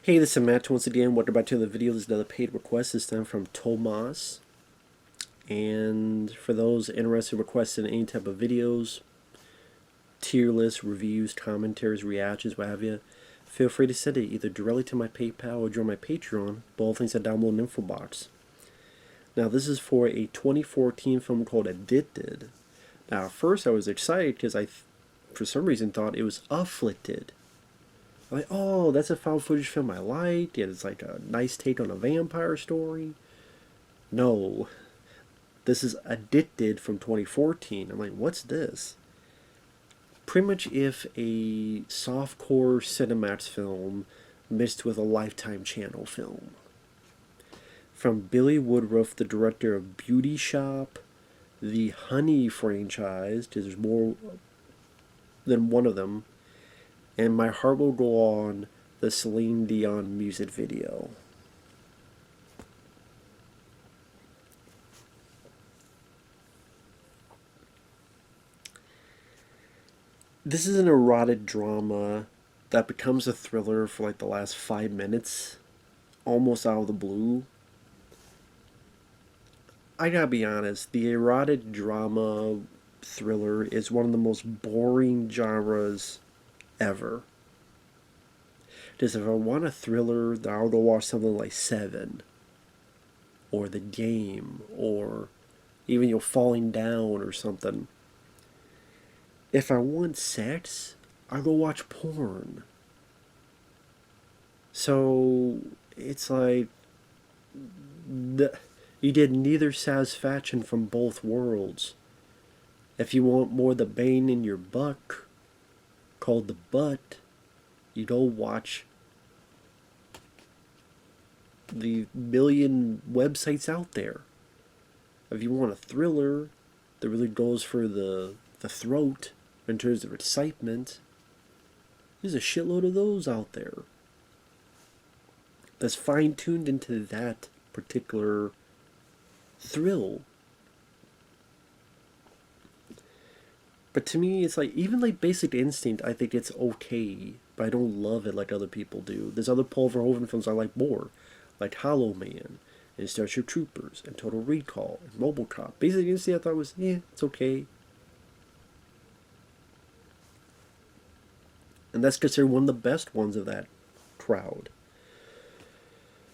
Hey, this is Matt once again. Welcome back to the video. This is another paid request, this time from Tomas. And for those interested in requesting any type of videos, tier lists, reviews, commentaries, reactions, what have you, feel free to send it either directly to my PayPal or join my Patreon. Both links are down below in the info box. Now, this is for a 2014 film called Addicted. Now, at first I was excited because for some reason, thought it was Afflicted. I'm like, oh, that's a found footage film I liked. Yeah, it's like a nice take on a vampire story. No, this is Addicted from 2014. I'm like, what's this? Pretty much if a softcore Cinemax film mixed with a Lifetime Channel film. From Bille Woodruff, the director of Beauty Shop, the Honey franchise, because there's more than one of them, and My Heart Will Go On, the Celine Dion music video. This is an erotic drama that becomes a thriller for like the last 5 minutes, almost out of the blue. I gotta be honest, the erotic drama thriller is one of the most boring genres ever. Because if I want a thriller, then I'll go watch something like Seven, or The Game, or even Falling Down or something. If I want sex, I'll go watch porn. So it's like you get neither satisfaction from both worlds. If you want more of the bang in your buck, called the butt, you don't watch the million websites out there. If you want a thriller that really goes for the throat in terms of excitement, there's a shitload of those out there. That's fine-tuned into that particular thrill. But to me, it's like, even like Basic Instinct, I think it's okay, but I don't love it like other people do. There's other Paul Verhoeven films I like more, like Hollow Man, and Starship Troopers, and Total Recall, and RoboCop. Basic Instinct I thought was, it's okay. And that's considered one of the best ones of that crowd.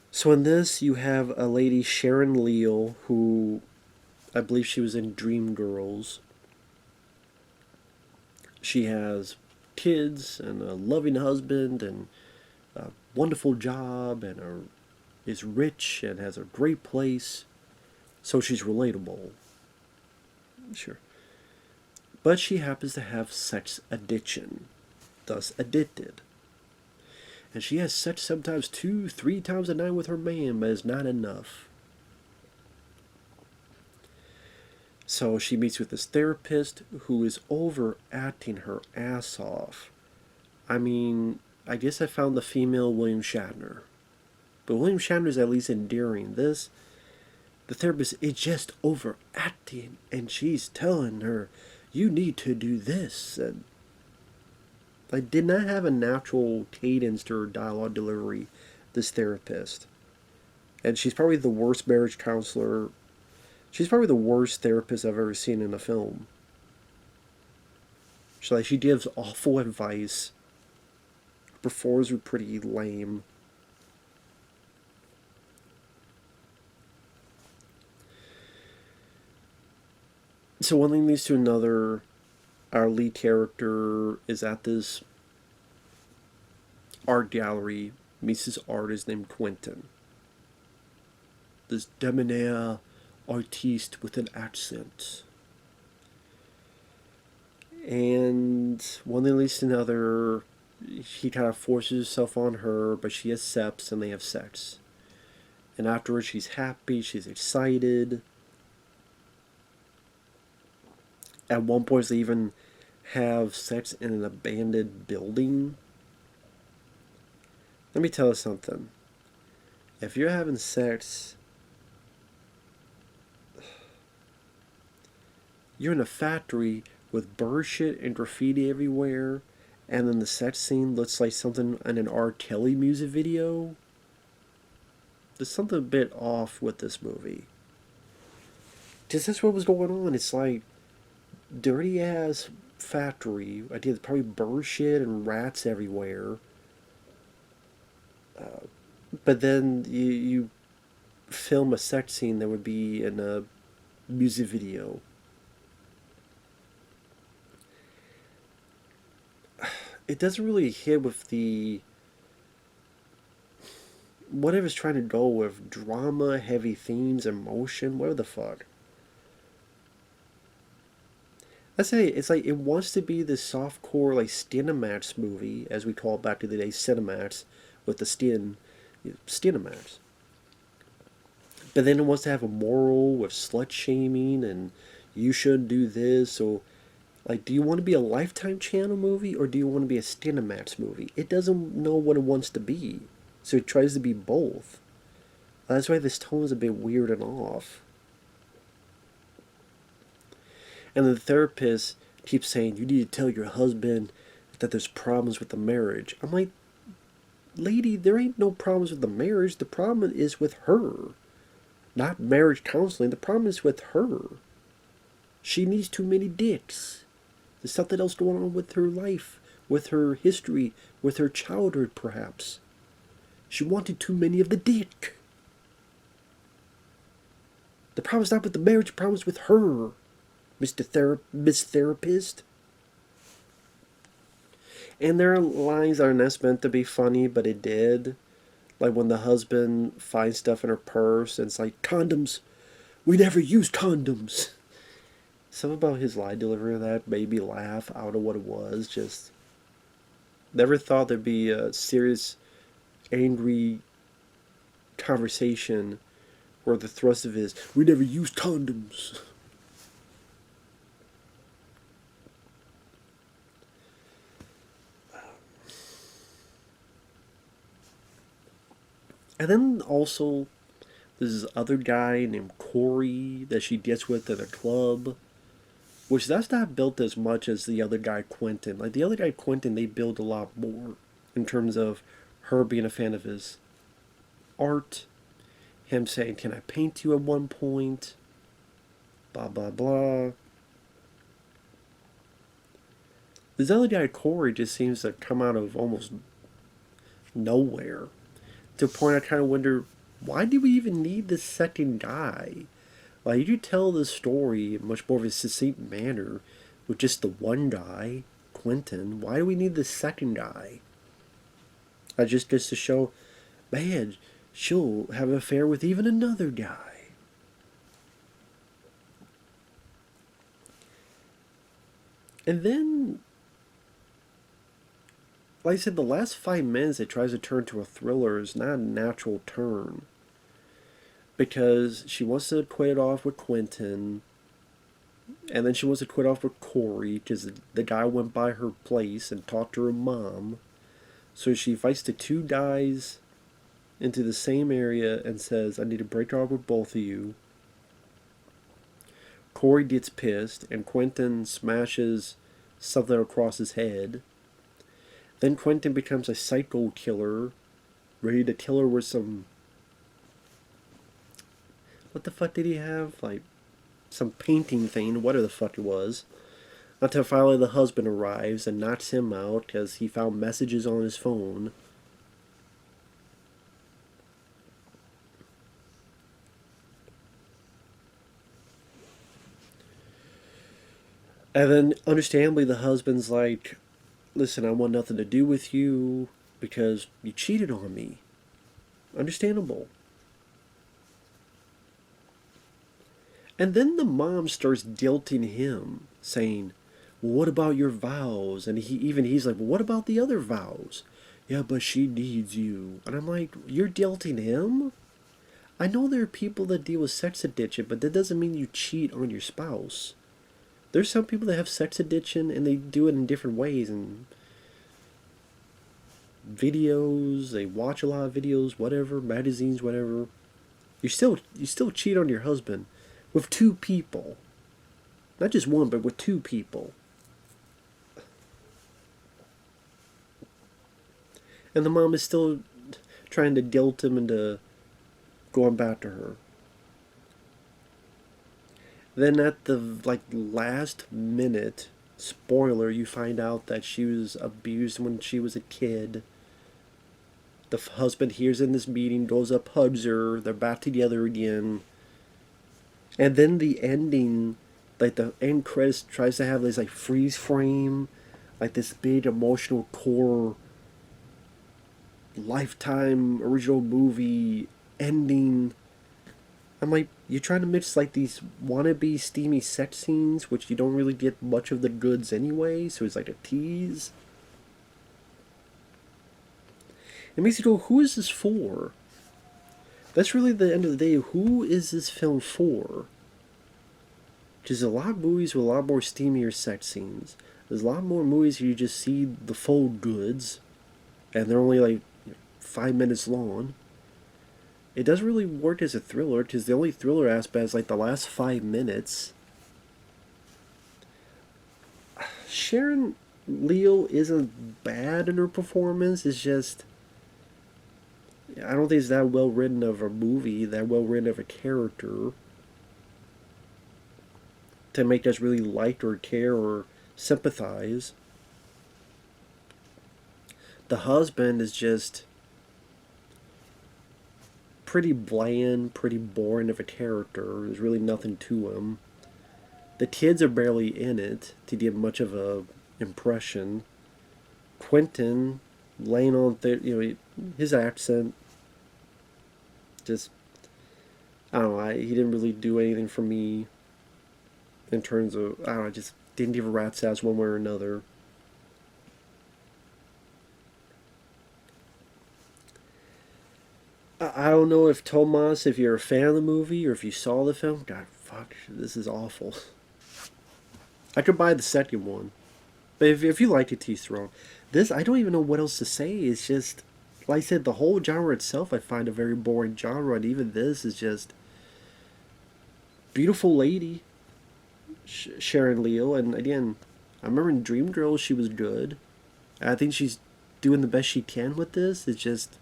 So in this, you have a lady, Sharon Leal, who I believe she was in Dreamgirls. She has kids and a loving husband and a wonderful job and is rich and has a great place. So she's relatable. Sure. But she happens to have sex addiction, thus addicted. And she has sex sometimes 2-3 times a night with her man, but it's not enough. So she meets with this therapist who is overacting her ass off. I mean, I guess I found the female William Shatner. But William Shatner is at least endearing. The therapist is just overacting, and she's telling her, you need to do this. And I did not have a natural cadence to her dialogue delivery, this therapist. And she's probably the worst marriage counselor. She's probably the worst therapist I've ever seen in a film. She gives awful advice. Performers were pretty lame. So one thing leads to another. Our lead character is at this art gallery, meets this artist named Quentin. This debonair artiste with an accent. And one thing leads to another. He kind of forces himself on her, but she accepts and they have sex. And afterwards she's happy, she's excited. At one point they even have sex in an abandoned building. Let me tell you something. If you're having sex, you're in a factory with bird shit and graffiti everywhere, and then the sex scene looks like something in an R. Kelly music video. There's something a bit off with this movie. Just that's what was going on. It's like dirty ass factory. I did probably bird shit and rats everywhere. But then you film a sex scene that would be in a music video. It doesn't really hit with the whatever's trying to go with drama, heavy themes, emotion, whatever the fuck. I say it's like it wants to be this softcore like Stinemax movie, as we call it back to the day, Cinemax with the Stinemax. But then it wants to have a moral with slut shaming and you shouldn't do this. So, like, do you want to be a Lifetime Channel movie or do you want to be a Stinemax movie? It doesn't know what it wants to be, so it tries to be both. That's why this tone is a bit weird and off. And the therapist keeps saying, you need to tell your husband that there's problems with the marriage. I'm like, lady, there ain't no problems with the marriage. The problem is with her. Not marriage counseling. The problem is with her. She needs too many dicks. There's something else going on with her life, with her history, with her childhood, perhaps. She wanted too many of the dick. The problem's not with the marriage. The problem's with her. Miss Therapist. And there are lines that are not meant to be funny, but it did. Like when the husband finds stuff in her purse and it's like, condoms. We never use condoms. Something about his line delivery of that made me laugh out of what it was. Just never thought there'd be a serious, angry conversation where the thrust of it is, we never use condoms. And then also, there's this other guy named Corey that she gets with at a club, which that's not built as much as the other guy, Quentin. Like, the other guy, Quentin, they build a lot more in terms of her being a fan of his art, him saying, can I paint you at one point, blah, blah, blah. This other guy, Corey, just seems to come out of almost nowhere. To a point I kind of wonder, why do we even need this second guy? Like, you tell the story in much more of a succinct manner with just the one guy, Quentin. Why do we need the second guy? Just to show, man, she'll have an affair with even another guy. And then, like I said, the last 5 minutes it tries to turn to a thriller is not a natural turn. Because she wants to quit it off with Quentin, and then she wants to quit off with Corey, because the guy went by her place and talked to her mom. So she invites the 2 guys into the same area and says, I need to break off with both of you. Corey gets pissed, and Quentin smashes something across his head. Then Quentin becomes a psycho killer, ready to kill her with some... What the fuck did he have? Like, some painting thing, whatever the fuck it was. Until finally the husband arrives and knocks him out because he found messages on his phone. And then, understandably, the husband's like, listen, I want nothing to do with you because you cheated on me. Understandable. And then the mom starts guilting him, saying, well, what about your vows? And he's like, well, what about the other vows? Yeah, but she needs you. And I'm like, you're guilting him? I know there are people that deal with sex addiction, but that doesn't mean you cheat on your spouse. There's some people that have sex addiction and they do it in different ways, and videos, they watch a lot of videos, whatever, magazines, whatever. You still cheat on your husband with 2 people. Not just one, but with 2 people. And the mom is still trying to guilt him into going back to her. Then at the last minute, spoiler, you find out that she was abused when she was a kid. The husband hears in this meeting, goes up, hugs her, they're back together again. And then the ending, the end credits tries to have this freeze frame, this big emotional core Lifetime original movie ending. I'm like, you're trying to mix these wannabe steamy sex scenes, which you don't really get much of the goods anyway, so it's a tease. It makes you go, who is this for? That's really the end of the day. Who is this film for? Because a lot of movies with a lot more steamier sex scenes. There's a lot more movies where you just see the full goods, and they're only 5 minutes long. It doesn't really work as a thriller, because the only thriller aspect is the last 5 minutes. Sharon Leal isn't bad in her performance. It's just, I don't think it's that well written of a movie, that well written of a character to make us really like or care or sympathize. The husband is just pretty bland, pretty boring of a character. There's really nothing to him. The kids are barely in it to give much of a impression. Quentin, laying on his accent, just, I don't know, he didn't really do anything for me in terms of, I don't know, just didn't give a rat's ass one way or another. I don't know if Tomas, if you're a fan of the movie or if you saw the film, God, fuck, this is awful. I could buy the second one. But if you liked it, Tease Throne, this, I don't even know what else to say. It's just, like I said, the whole genre itself I find a very boring genre, and even this is just beautiful lady, Sharon Leal, and again, I remember in Dreamgirls she was good. I think she's doing the best she can with this. It's just,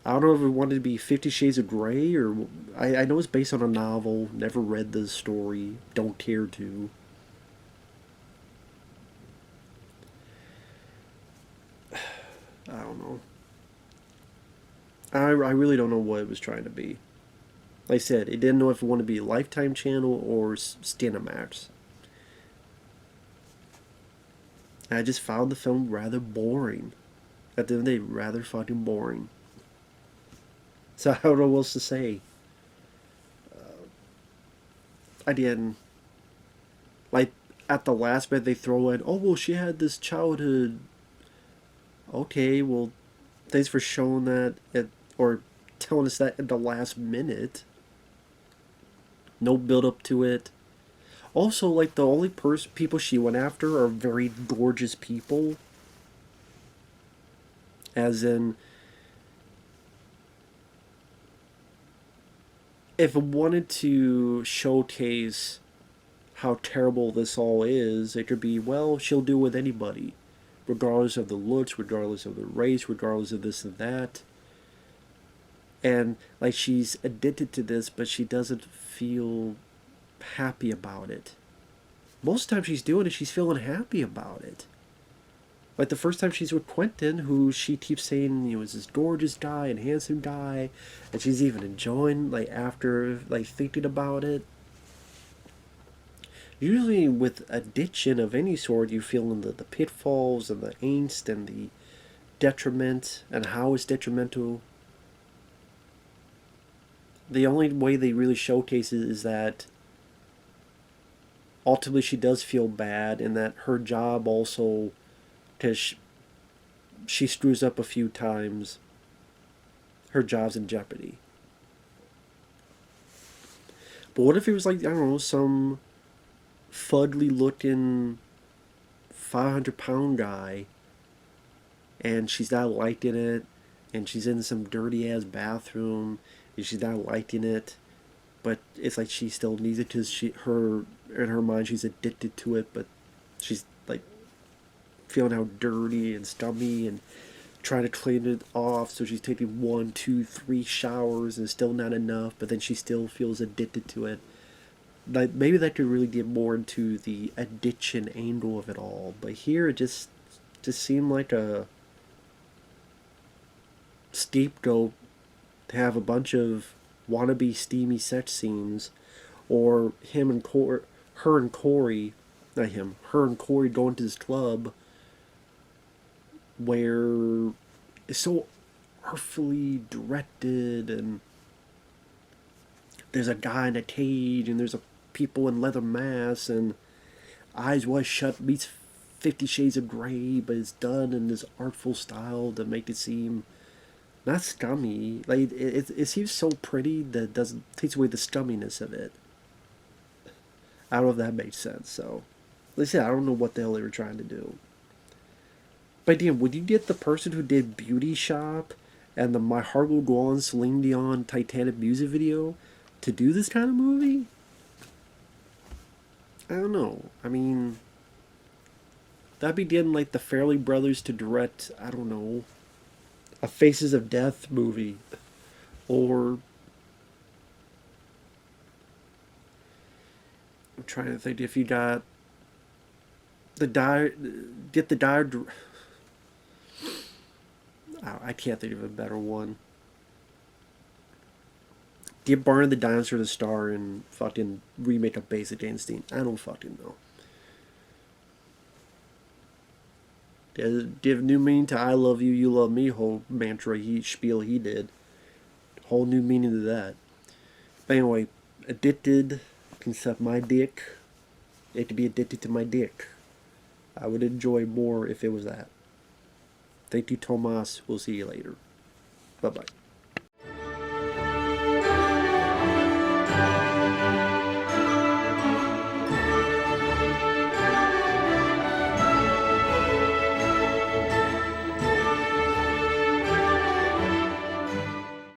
I don't know if it wanted to be 50 Shades of Grey, or I know it's based on a novel, never read the story, don't care to. I don't know. I really don't know what it was trying to be. Like I said, it didn't know if it wanted to be a Lifetime channel or Skinamax. I just found the film rather boring. At the end of the day, rather fucking boring. So I don't know what else to say. Again, at the last bit they throw in, oh, well, she had this childhood. Okay, well, thanks for showing that or telling us that at the last minute. No build up to it. Also, the only people she went after are very gorgeous people. As in, if it wanted to showcase how terrible this all is, it could be, well, she'll do it with anybody. Regardless of the looks, regardless of the race, regardless of this and that. And, she's addicted to this, but she doesn't feel happy about it. Most of the time she's doing it, she's feeling happy about it. The first time she's with Quentin, who she keeps saying, is this gorgeous guy and handsome guy, and she's even enjoying, after, thinking about it. Usually with addiction of any sort, you feel in the pitfalls and the angst and the detriment and how it's detrimental. The only way they really showcase it is that ultimately she does feel bad, and that her job also, because she screws up a few times, her job's in jeopardy. But what if it was I don't know, some fugly looking 500-pound guy, and she's not liking it, and she's in some dirty ass bathroom, and she's not liking it, but it's she still needs it because in her mind she's addicted to it, but she's feeling how dirty and scummy and trying to clean it off, so she's taking 1, 2, 3 showers and it's still not enough, but then she still feels addicted to it. Like, maybe that could really get more into the addiction angle of it all, but here it just seemed like a scapegoat to have a bunch of wannabe steamy sex scenes, or him and her and Corey, not him, her and Corey going to this club where it's so artfully directed, and there's a guy in a cage, and there's a people in leather masks, and Eyes Wide Shut meets 50 Shades of Grey, but it's done in this artful style to make it seem not scummy. Like, it seems so pretty that it doesn't takes away the scumminess of it. I don't know if that makes sense. So, like I said, I don't know what the hell they were trying to do. But damn, would you get the person who did Beauty Shop and the My Heart Will Go On Celine Dion Titanic music video to do this kind of movie? I don't know. I mean, that'd be getting like the Farrelly brothers to direct, I don't know, a Faces of Death movie. Or I'm trying to think if you got get the dire. I can't think of a better one. Get Barney the Dinosaur to star and fucking remake a Basic Instinct. I don't fucking know. Give new meaning to I love you, you love me whole mantra spiel he did. Whole new meaning to that. But anyway, addicted can suck my dick. It could be addicted to my dick. I would enjoy more if it was that. Thank you, Tomas. We'll see you later. Bye-bye.